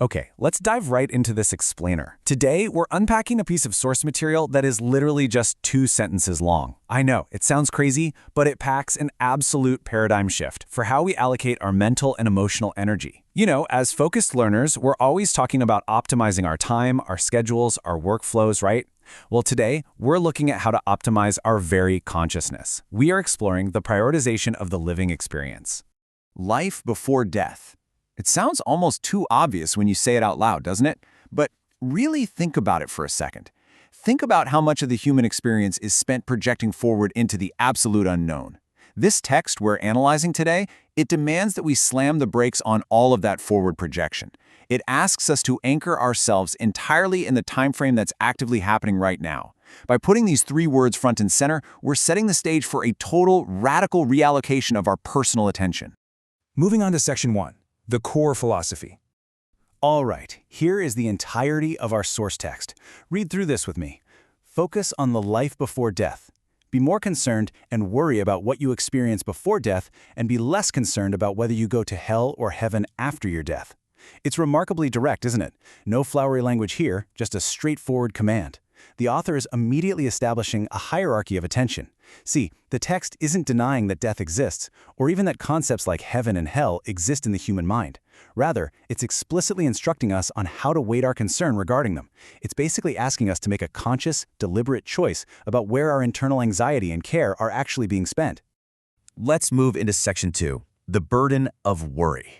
Okay, let's dive right into this explainer. Today, we're unpacking a piece of source material that is literally just 2 sentences long. I know, it sounds crazy, but it packs an absolute paradigm shift for how we allocate our mental and emotional energy. You know, as focused learners, we're always talking about optimizing our time, our schedules, our workflows, right? Well, today, we're looking at how to optimize our very consciousness. We are exploring the prioritization of the living experience. Life before death. It sounds almost too obvious when you say it out loud, doesn't it? But really think about it for a second. Think about how much of the human experience is spent projecting forward into the absolute unknown. This text we're analyzing today, it demands that we slam the brakes on all of that forward projection. It asks us to anchor ourselves entirely in the time frame that's actively happening right now. By putting these 3 words front and center, we're setting the stage for a total, radical reallocation of our personal attention. Moving on to section 1. The core philosophy. All right, here is the entirety of our source text. Read through this with me. Focus on the life before death. Be more concerned and worry about what you experience before death, and be less concerned about whether you go to hell or heaven after your death. It's remarkably direct, isn't it? No flowery language here, just a straightforward command. The author is immediately establishing a hierarchy of attention. See, the text isn't denying that death exists, or even that concepts like heaven and hell exist in the human mind. Rather, it's explicitly instructing us on how to weight our concern regarding them. It's basically asking us to make a conscious, deliberate choice about where our internal anxiety and care are actually being spent. Let's move into section 2, the burden of worry.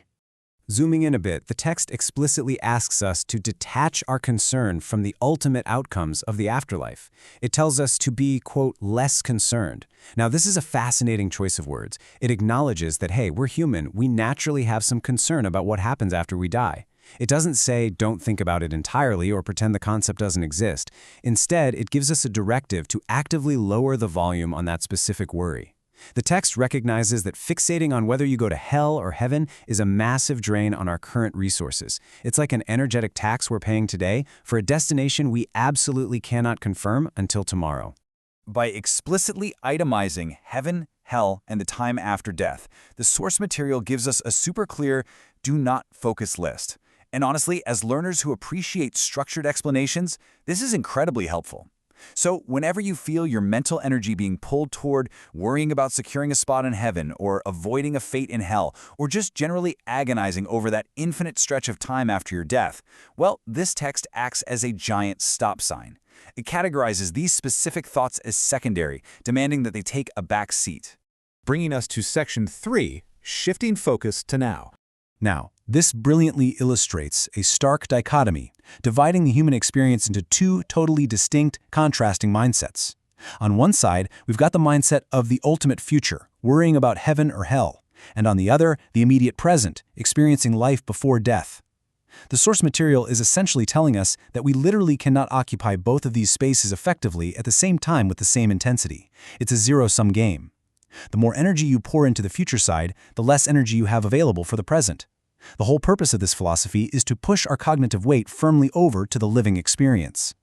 Zooming in a bit, the text explicitly asks us to detach our concern from the ultimate outcomes of the afterlife. It tells us to be, quote, less concerned. Now, this is a fascinating choice of words. It acknowledges that, hey, we're human. We naturally have some concern about what happens after we die. It doesn't say don't think about it entirely or pretend the concept doesn't exist. Instead, it gives us a directive to actively lower the volume on that specific worry. The text recognizes that fixating on whether you go to hell or heaven is a massive drain on our current resources. It's like an energetic tax we're paying today for a destination we absolutely cannot confirm until tomorrow. By explicitly itemizing heaven, hell, and the time after death, the source material gives us a super clear, do not focus list. And honestly, as learners who appreciate structured explanations, this is incredibly helpful. So whenever you feel your mental energy being pulled toward worrying about securing a spot in heaven or avoiding a fate in hell, or just generally agonizing over that infinite stretch of time after your death, well, this text acts as a giant stop sign. It categorizes these specific thoughts as secondary, demanding that they take a back seat. Bringing us to section 3, shifting focus to now. Now, this brilliantly illustrates a stark dichotomy, dividing the human experience into 2 totally distinct, contrasting mindsets. On one side, we've got the mindset of the ultimate future, worrying about heaven or hell, and on the other, the immediate present, experiencing life before death. The source material is essentially telling us that we literally cannot occupy both of these spaces effectively at the same time with the same intensity. It's a zero-sum game. The more energy you pour into the future side, the less energy you have available for the present. The whole purpose of this philosophy is to push our cognitive weight firmly over to the living experience.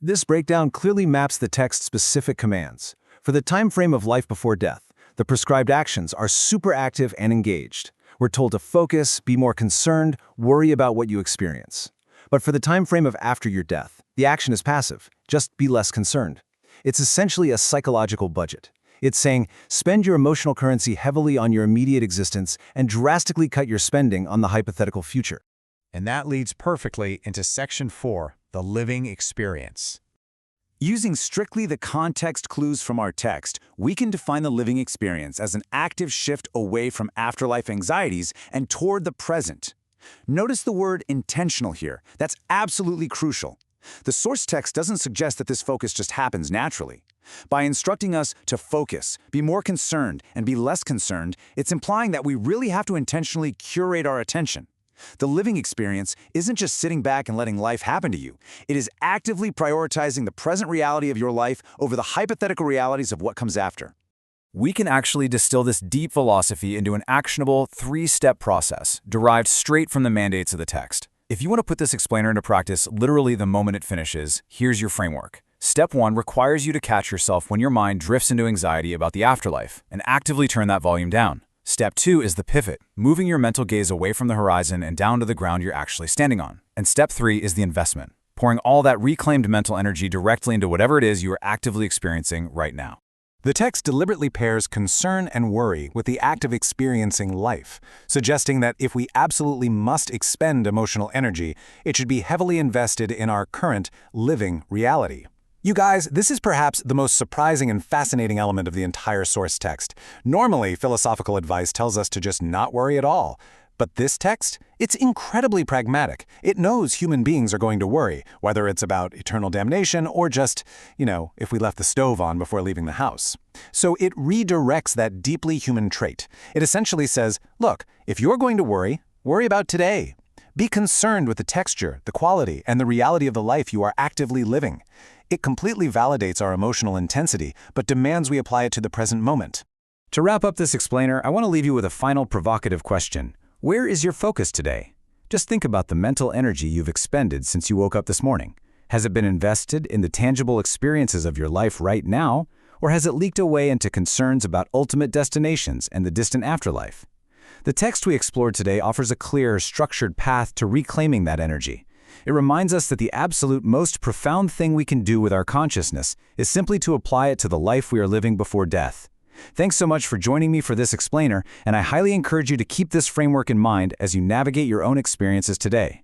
This breakdown clearly maps the text's specific commands. For the time frame of life before death, the prescribed actions are super active and engaged. We're told to focus, be more concerned, worry about what you experience. But for the time frame of after your death, the action is passive, just be less concerned. It's essentially a psychological budget. It's saying, spend your emotional currency heavily on your immediate existence and drastically cut your spending on the hypothetical future. And that leads perfectly into section 4, the living experience. Using strictly the context clues from our text, we can define the living experience as an active shift away from afterlife anxieties and toward the present. Notice the word intentional here. That's absolutely crucial. The source text doesn't suggest that this focus just happens naturally. By instructing us to focus, be more concerned, and be less concerned, it's implying that we really have to intentionally curate our attention. The living experience isn't just sitting back and letting life happen to you. It is actively prioritizing the present reality of your life over the hypothetical realities of what comes after. We can actually distill this deep philosophy into an actionable 3-step process derived straight from the mandates of the text. If you want to put this explainer into practice literally the moment it finishes, here's your framework. Step 1 requires you to catch yourself when your mind drifts into anxiety about the afterlife and actively turn that volume down. Step 2 is the pivot, moving your mental gaze away from the horizon and down to the ground you're actually standing on. And step 3 is the investment, pouring all that reclaimed mental energy directly into whatever it is you are actively experiencing right now. The text deliberately pairs concern and worry with the act of experiencing life, suggesting that if we absolutely must expend emotional energy, it should be heavily invested in our current, living reality. You guys, this is perhaps the most surprising and fascinating element of the entire source text. Normally, philosophical advice tells us to just not worry at all. But this text, it's incredibly pragmatic. It knows human beings are going to worry, whether it's about eternal damnation or just, if we left the stove on before leaving the house. So it redirects that deeply human trait. It essentially says, look, if you're going to worry about today. Be concerned with the texture, the quality, and the reality of the life you are actively living. It completely validates our emotional intensity, but demands we apply it to the present moment. To wrap up this explainer, I want to leave you with a final provocative question. Where is your focus today? Just think about the mental energy you've expended since you woke up this morning. Has it been invested in the tangible experiences of your life right now, or has it leaked away into concerns about ultimate destinations and the distant afterlife? The text we explored today offers a clear, structured path to reclaiming that energy. It reminds us that the absolute most profound thing we can do with our consciousness is simply to apply it to the life we are living before death. Thanks so much for joining me for this explainer, and I highly encourage you to keep this framework in mind as you navigate your own experiences today.